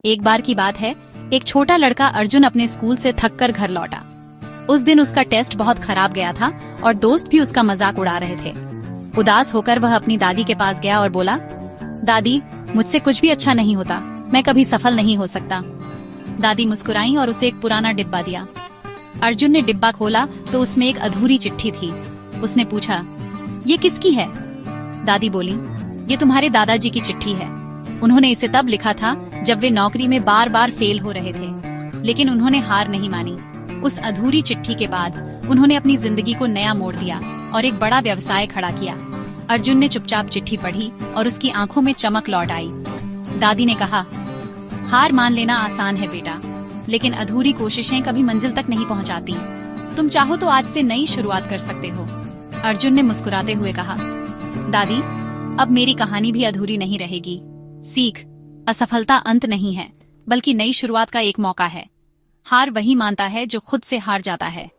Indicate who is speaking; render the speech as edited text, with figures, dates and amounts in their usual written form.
Speaker 1: एक बार की बात है, एक छोटा लड़का अर्जुन अपने स्कूल से थककर घर लौटा। उस दिन उसका टेस्ट बहुत खराब गया था और दोस्त भी उसका मजाक उड़ा रहे थे। उदास होकर वह अपनी दादी के पास गया और बोला, दादी, मुझसे कुछ भी अच्छा नहीं होता, मैं कभी सफल नहीं हो सकता। दादी मुस्कुराई और उसे एक पुराना डिब्बा दिया। अर्जुन ने डिब्बा खोला तो उसमें एक अधूरी चिट्ठी थी। उसने पूछा, ये किसकी है? दादी बोली, ये तुम्हारे दादाजी की चिट्ठी है। उन्होंने इसे तब लिखा था जब वे नौकरी में बार बार फेल हो रहे थे, लेकिन उन्होंने हार नहीं मानी। उस अधूरी चिट्ठी के बाद उन्होंने अपनी जिंदगी को नया मोड़ दिया और एक बड़ा व्यवसाय खड़ा किया। अर्जुन ने चुपचाप चिट्ठी पढ़ी और उसकी आंखों में चमक लौट आई। दादी ने कहा, हार मान लेना आसान है बेटा, लेकिन अधूरी कोशिशें कभी मंजिल तक नहीं पहुंचाती। तुम चाहो तो आज से नई शुरुआत कर सकते हो। अर्जुन ने मुस्कुराते हुए कहा, दादी, अब मेरी कहानी भी अधूरी नहीं रहेगी। सीख, असफलता अंत नहीं है, बल्कि नई शुरुआत का एक मौका है। हार वही मानता है जो खुद से हार जाता है।